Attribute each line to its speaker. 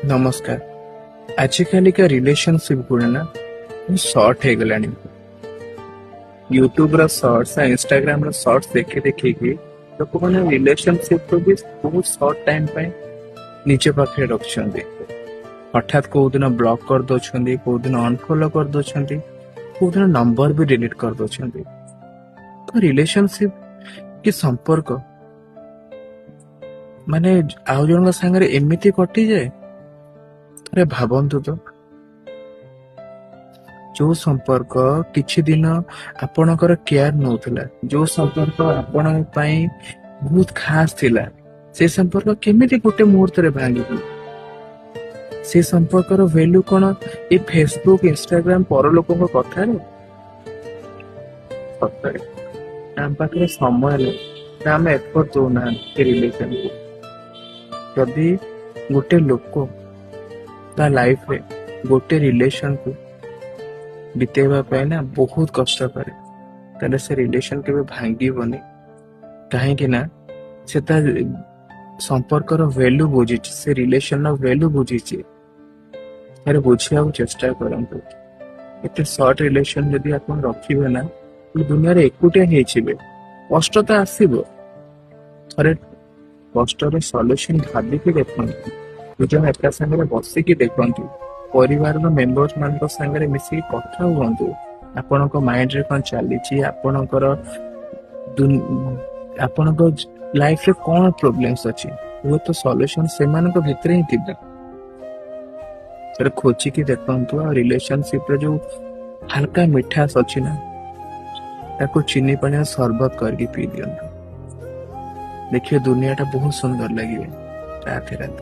Speaker 1: नमस्कार। आजिकाली का रिलेशनशिप गुण ना शॉर्ट है गलानी। यूट्यूब रा शॉर्ट्स इंस्टाग्राम रा शॉर्ट्स देखे देखे कि लोक माने रिलेशनशिप को भी बहुत शॉर्ट टाइम पे निजे पाखे रखछन्ती। हठात को दिन ब्लॉक कर दोछन्ती, को दिन अनफॉलो कर दोछन्ती, को दिन नंबर भी डिलीट कर दोछन्ती। तो रिलेशनशिप की संपर्क माने आउ जन संगे एमिति कटि जाए। अरे भावन्तु तो जो संपर्क किछि दिन आपणकर केयर नौथिला, जो संपर्क आपण पई बहुत खास थिला, से संपर्क केमिति गोटे मुहूर्त रे भांगी गला। से संपर्क रो value cone A Facebook Instagram पर लोकन कथा रे सतरे हम पाखरे समय ले हम एफर्ट दोना ए रिलेशन को। जदि गोटे लोक ता लाइफ रे गोटे रिलेशन को बितेवा पाए ना बहुत कष्ट करे, ताले से रिलेशन के भांगी बने कहीं ना से संपर्क वैल्यू बुझी, से रिलेशन वैल्यू बुझी। अरे बुझा चेष्टा करते एते शॉर्ट रिलेशन जदि आप रखिबे ना दुनिया रे एकुटिया हेछिबे, कष्ट तो आसीबो। अरे कष्ट रे सॉल्यूशन भाबी के देखंतु, निज एका संगे बसिकी देखंतु, परिवार मेंबर्स मान संगे मिसिकी कथा हुअंतु। आपणक माइंड रे कौन चली, आपणकर लाइफ रे कौन प्रोब्लेम्स अच्छी वो तो सॉल्यूशन से भितर ही थिबे। खोजी की देखंतु रिलेशनशिप रे जो हल्का मिठास अच्छी ना ताको चीनी पानी सरबत करके पी दियंतु, देखिए दुनिया टा बहुत सुंदर लगे रात रात।